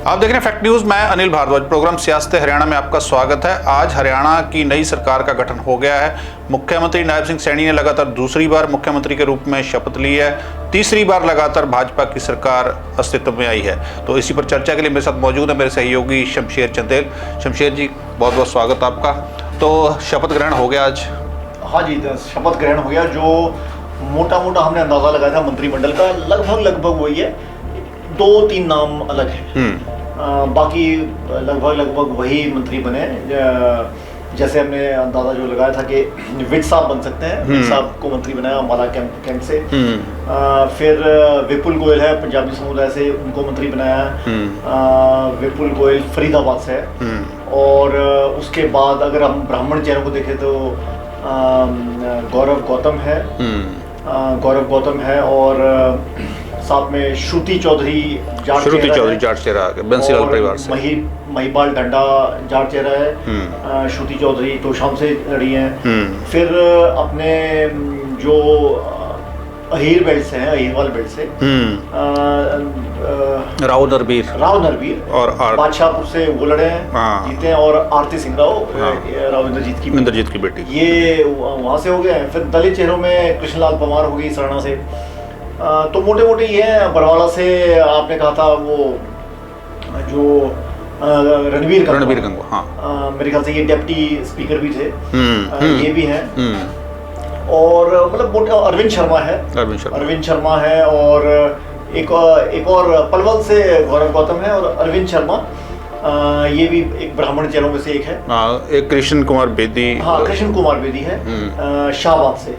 आप देख रहे हैं फैक्ट न्यूज। मैं अनिल भारद्वाज। प्रोग्राम सियासत हरियाणा में आपका स्वागत है। आज हरियाणा की नई सरकार का गठन हो गया है। मुख्यमंत्री नायब सिंह सैनी ने लगातार दूसरी बार मुख्यमंत्री के रूप में शपथ ली है। तीसरी बार लगातार भाजपा की सरकार अस्तित्व में आई है। तो इसी पर चर्चा के लिए मेरे साथ मौजूद है मेरे सहयोगी शमशेर चंदेल। शमशेर जी, बहुत बहुत स्वागत आपका। तो शपथ ग्रहण हो गया आज? हाँ जी, शपथ ग्रहण हो गया। जो मोटा मोटा हमने अंदाजा लगाया था मंत्रिमंडल का, लगभग वही है। 2-3 नाम अलग हैं, बाकी लगभग वही मंत्री बने। जैसे हमने अंदाजा जो लगाया था कि विट साहब बन सकते हैं, विट साहब को मंत्री बनाया अम्बाला कैंट से। फिर विपुल गोयल है पंजाबी समुदाय से, उनको मंत्री बनाया। विपुल गोयल फरीदाबाद से है। और उसके बाद अगर हम ब्राह्मण चेहरों को देखें तो गौरव गौतम है और साथ में श्रुति चौधरी जाटचेरा बंसीलाल परिवार से। महिपाल डंडा जाटचेरा है। श्रुति चौधरी तो शाम से लड़ी हैं। फिर अपने जो अहीर बेल्ट से हैं, अहीरवाल बेल्ट से राव नरबीर और बादशाहपुर से वो लड़े हैं, जीते हैं। और आरती सिंह राव इंद्रजीत की बेटी, ये वहाँ से हो गए। फिर दलित चेहरों में कृष्णलाल परमार हो गई सराना से। तो मोटे मोटे ये है। बरवाला से आपने कहा था वो जो रणबीर गंगवा, हाँ, मेरे ख्याल से ये डिप्टी स्पीकर भी थे। ये भी हैं। और मतलब मोटे अरविंद शर्मा है और एक और पलवल से गौरव गौतम है और अरविंद शर्मा, ये भी एक ब्राह्मण चेहरों में से एक है। एक कृष्ण कुमार बेदी है शाहबाद से।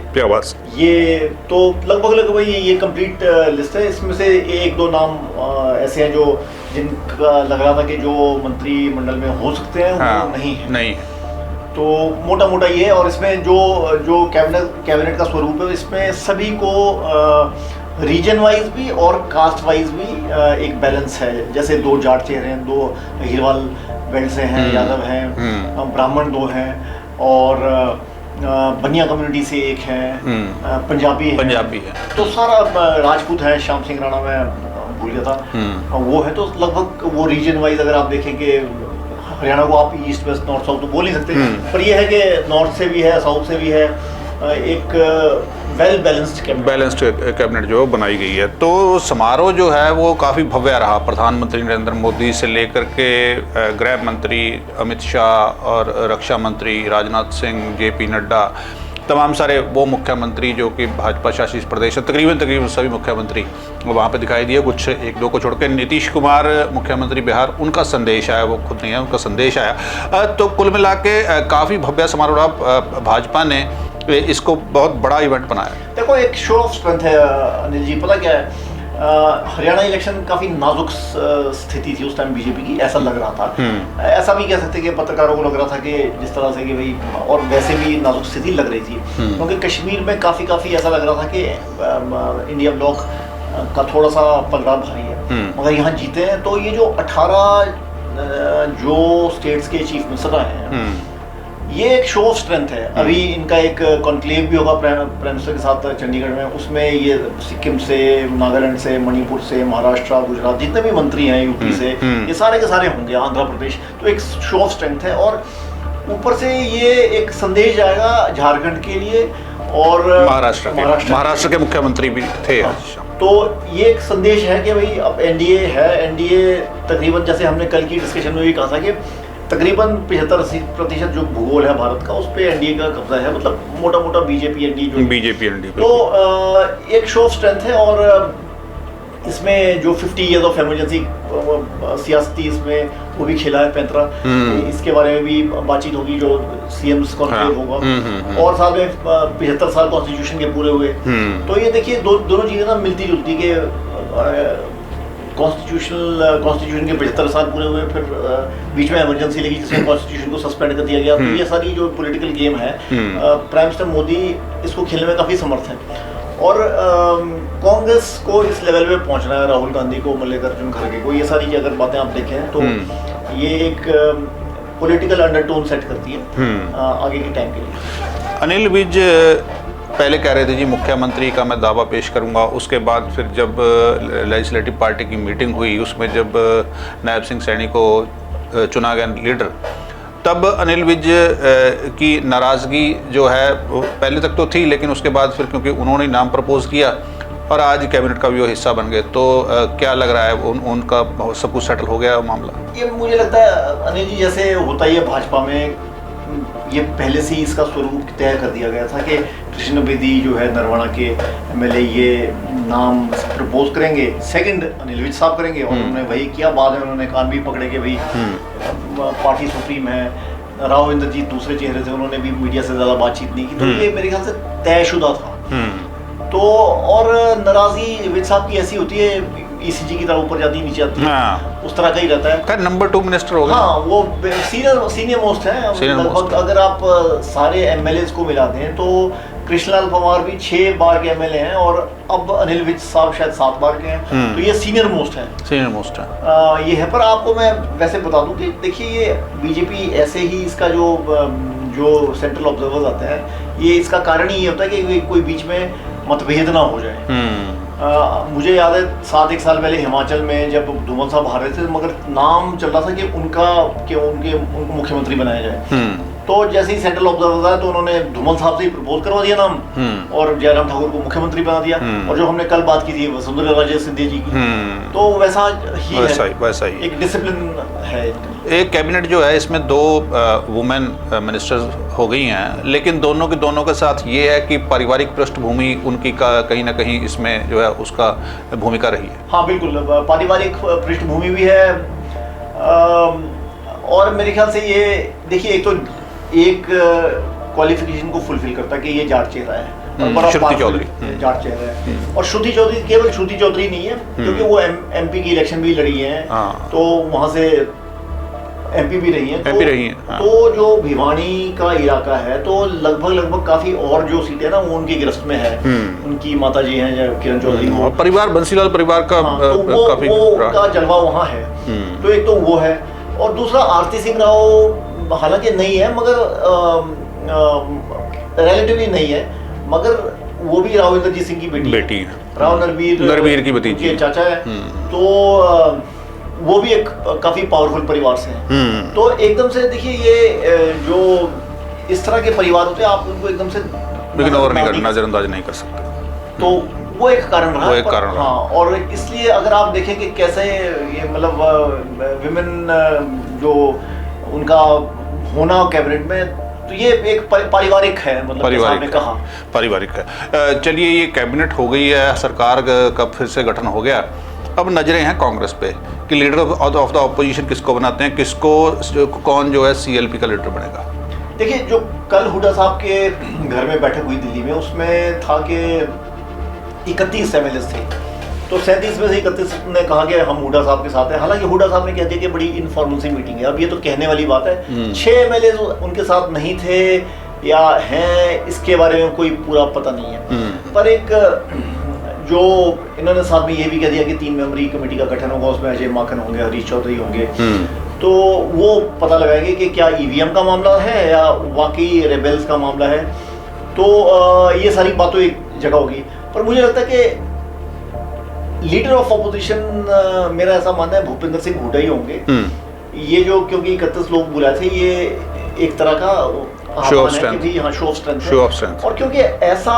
ये तो लगभग ये कंप्लीट लिस्ट है। इसमें से 1-2 नाम ऐसे हैं जो जिनका लग रहा था कि जो मंत्रिमंडल में हो सकते हैं, वो नहीं है। तो मोटा मोटा ये है। और इसमें जो कैबिनेट का स्वरूप है, इसमें सभी को रीजन वाइज भी और कास्ट वाइज भी एक बैलेंस है। जैसे 2 जाट चेहरे हैं, 2 हीरवाल बेल्ट से हैं, यादव हैं, ब्राह्मण 2 हैं और बनिया कम्युनिटी से एक है, पंजाबी है। तो सारा राजपूत है। श्याम सिंह राणा में भूल गया था, वो है। तो लगभग वो रीजन वाइज अगर आप देखें कि हरियाणा को आप ईस्ट वेस्ट नॉर्थ साउथ तो बोल नहीं सकते, पर ये है कि नॉर्थ से भी है, साउथ से भी है। एक वेल बैलेंस्ड कैबिनेट जो बनाई गई है। तो समारोह जो है वो काफ़ी भव्य रहा। प्रधानमंत्री नरेंद्र मोदी से लेकर के गृह मंत्री अमित शाह और रक्षा मंत्री राजनाथ सिंह, जेपी नड्डा, तमाम सारे वो मुख्यमंत्री जो कि भाजपा शासित प्रदेश है, तकरीबन सभी मुख्यमंत्री वहाँ पे दिखाई दिए। कुछ 1-2 को छोड़कर नीतीश कुमार मुख्यमंत्री बिहार, उनका संदेश आया, वो खुद नहीं है, उनका संदेश आया। तो कुल मिला के काफ़ी भव्य समारोह रहा। भाजपा ने इसको बहुत बड़ा इवेंट बनाया। देखो, एक शो ऑफ स्ट्रेंथ है अनिल जी। पता क्या है, हरियाणा इलेक्शन काफी नाजुक स्थिति थी उस टाइम बीजेपी की, ऐसा लग रहा था। ऐसा भी कह सकते कि पत्रकारों को लग रहा था कि जिस तरह से कि भाई, और वैसे भी नाजुक स्थिति लग रही थी, क्योंकि कश्मीर में काफी ऐसा लग रहा था कि इंडिया ब्लॉक का थोड़ा सा पलड़ा भारी है। मगर यहाँ जीते हैं। तो ये जो 18 जो स्टेट्स के चीफ मिनिस्टर आए हैं, ये एक शो ऑफ स्ट्रेंथ है। अभी इनका एक कॉन्क्लेव भी होगा प्राइम मिनिस्टर के साथ चंडीगढ़ में। उसमें ये सिक्किम से, नागालैंड से, मणिपुर से, महाराष्ट्र, गुजरात, जितने भी मंत्री हैं यूपी से, ये सारे के सारे होंगे, आंध्र प्रदेश। तो एक शो ऑफ स्ट्रेंथ है। और ऊपर से ये एक संदेश जाएगा झारखंड के लिए और महाराष्ट्र के मुख्यमंत्री भी थे। तो ये एक संदेश है कि भाई अब एनडीए है। एनडीए तकरीबन, जैसे हमने कल की डिस्कशन में भी कहा था कि तकरीबन 75% जो भूगोल है भारत का, उस पर एनडीए का कब्जा है। मतलब मोटा बीजेपी एनडीए। तो एक शो ऑफ स्ट्रेंथ है। और इसमें जो 50 ईयर्स ऑफ इमरजेंसी सियासती इसमें वो भी खेला है 35। इसके बारे में भी बातचीत होगी, जो सीएम्स कॉन्क्लेव होगा। और साथ में 75 साल कॉन्स्टिट्यूशन के पूरे हुए। तो ये देखिए, दोनों चीज़ें ना मिलती जुलती के कॉन्स्टिट्यूशन के 75 साल पूरे हुए, फिर बीच में इमरजेंसी लगी जिसमें कॉन्स्टिट्यूशन को सस्पेंड कर दिया गया। तो ये सारी जो पॉलिटिकल गेम है, प्राइम मिनिस्टर मोदी इसको खेलने में काफ़ी समर्थ है। और कांग्रेस को इस लेवल पे पहुंचना है, राहुल गांधी को, मल्लिकार्जुन खड़गे को, ये सारी अगर बातें आप देखें तो ये एक पॉलिटिकल अंडरटोन सेट करती है आगे के टाइम के लिए। अनिल विज, पहले कह रहे थे जी मुख्यमंत्री का मैं दावा पेश करूंगा, उसके बाद फिर जब लेजिस्लेटिव पार्टी की मीटिंग हुई उसमें जब नायब सिंह सैनी को चुना गया लीडर, तब अनिल विज की नाराज़गी जो है वो पहले तक तो थी, लेकिन उसके बाद फिर क्योंकि उन्होंने नाम प्रपोज किया और आज कैबिनेट का भी वो हिस्सा बन गए, तो क्या लग रहा है उनका सब कुछ सेटल हो गया मामला? ये मुझे लगता है अनिल जी जैसे होता ही है भाजपा में, ये पहले से ही इसका स्वरूप तय कर दिया गया था कि कृष्ण बेदी जो है नरवाना के एमएलए ये नाम प्रपोज करेंगे, सेकंड अनिल विज साहब करेंगे, और उन्होंने वही किया। बाद में उन्होंने कान भी पकड़े कि भाई पार्टी सुप्रीम है, राव इंद्रजीत दूसरे चेहरे थे, उन्होंने भी मीडिया से ज़्यादा बातचीत नहीं की, तो ये मेरे ख्याल से तयशुदा था। तो और नाराज़गी विज साहब की ऐसी होती है, ईसीजी की तरह ऊपर जाती नीचे आती है, उस तरह का ही रहता है। नंबर 2 मिनिस्टर हो गए। हाँ, वो सीनियर मोस्ट हैं लगभग। अगर आप सारे एमएलएज को मिला दें तो कृष्णलाल पंवार भी 6 बार के एमएलए हैं और अब अनिल विज साहब शायद 7 बार के हैं, तो ये सीनियर मोस्ट है। ये है। पर आपको मैं वैसे बता दूं कि देखिए ये बीजेपी ऐसे ही इसका जो सेंट्रल ऑब्जर्वर्स आते हैं, ये इसका कारण ही ये होता है कि कोई बीच में मतभेद ना हो जाए। मुझे याद है 7-1 साल पहले हिमाचल में जब धूमल साहब हार रहे थे, मगर नाम चल रहा था कि उनको मुख्यमंत्री बनाया जाए, तो जैसे ही सेंट्रल ऑब्जर्वर आया तो उन्होंने धूमल साहब से ही प्रपोज करवा दिया नाम, और जयराम ठाकुर को मुख्यमंत्री बना दिया। और जो हमने कल बात की थी वसुंधरा राजे सिंधिया जी की, तो वैसा ही एक डिसिप्लिन है। एक कैबिनेट जो है इसमें 2 वुमेन मिनिस्टर्स हो गई हैं, लेकिन दोनों के साथ ये है कि पारिवारिक पृष्ठभूमि उनकी कहीं ना कहीं इसमें जो है उसका भूमिका रही है। हाँ बिल्कुल, पारिवारिक पृष्ठभूमि भी है। और मेरे ख्याल से ये देखिए एक क्वालिफिकेशन को फुलफिल करता है कि ये जाट चेहरा है, श्रुति चौधरी जाट चेहरा है। और श्रुति चौधरी केवल श्रुति चौधरी नहीं है, क्योंकि वो एमपी की इलेक्शन भी लड़ी है, तो वहां से एमपी भी रही है। तो जो भिवानी का इलाका है, तो लगभग काफी और जो सीटें ना वो उनकी गिरफ्त में है। उनकी माता जी हैं किरण चौधरी, परिवार बंसीलाल परिवार का काफी का जलवा वहाँ है। तो एक तो वो है, और दूसरा आरती सिंह राव हालांकि नहीं है, मगर रिलेटिवली नहीं है, मगर वो भी राव इंद्रजीत सिंह की बेटी है। राव नरवीर की भतीजी चाचा है। तो वो भी एक काफी पावरफुल परिवार से हैं। तो एकदम से देखिए ये जो इस तरह के परिवार होते हैं, आप उनको एकदम से नजरअंदाज नहीं कर सकते। तो वो एक कारण रहा। हाँ, और इसलिए अगर आप देखें कि कैसे ये मतलब विमेन जो उनका होना कैबिनेट में, तो ये एक पारिवारिक है, मतलब पारिवारिक है। चलिए ये कैबिनेट हो गई है, सरकार का फिर से गठन हो गया, अब नजरें हैं कांग्रेस पे कि लीडर ऑफ द ऑपोजिशन किसको बनाते हैं, कौन जो है सीएलपी का लीडर बनेगा। देखिए जो कल हुड्डा साहब के घर में बैठक हुई दिल्ली में, उसमें था कि 31 एमएलए थे, तो 37 में से 31 ने कहा कि हम हुड्डा साहब के साथ हैं। हालांकि हुड्डा साहब ने कह दिया कि बड़ी इनफॉर्मल सी मीटिंग है। अब ये तो कहने वाली बात है, 6 एमएलए उनके साथ नहीं थे या हैं, इसके बारे में कोई पूरा पता नहीं है। पर एक जो इन्होंने साथ में ये भी कह दिया कि 3 मेंबरी कमेटी का गठन होगा, उसमें अजय माकन होंगे, हरीश चौधरी होंगे, तो वो पता लगाएंगे कि क्या ईवीएम का मामला है या वाकई रेबेल्स का मामला है। तो ये सारी बातों एक जगह होगी। पर मुझे लगता है कि लीडर ऑफ ऑपोजिशन मेरा ऐसा मानना है भूपेंद्र सिंह हुड्डा ही होंगे। ये जो क्योंकि 31 लोग बुलाए थे, ये एक तरह का शो ऑफ स्ट्रेंथ। और क्योंकि ऐसा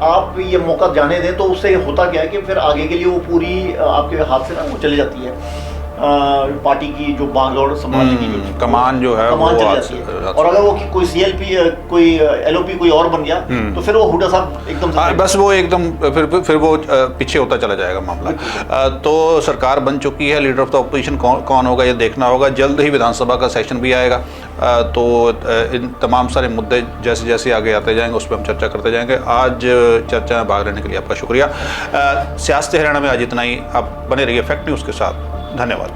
आप ये मौका जाने दें तो उससे होता क्या है कि फिर आगे के लिए वो पूरी आपके हाथ से ना वो चली जाती है, पार्टी की जो बागडोर संभालने की जो कमान जो है कमान चली जाती है। और अगर वो कोई सीएलपी कोई एलओपी कोई और बन गया तो फिर वो हुड्डा साहब एकदम बस वो एकदम फिर वो पीछे होता चला जाएगा मामला। तो सरकार बन चुकी है, लीडर ऑफ द ऑपोजिशन कौन होगा ये देखना होगा। जल्द ही विधानसभा का सेशन भी आएगा, तो इन तमाम सारे मुद्दे जैसे जैसे आगे आते जाएंगे उस पर हम चर्चा करते जाएंगे। आज चर्चा में भाग लेने के लिए आपका शुक्रिया। सियासत हरियाणा में आज इतना ही। आप बने रहिए फैक्ट न्यूज़ के साथ। धन्यवाद।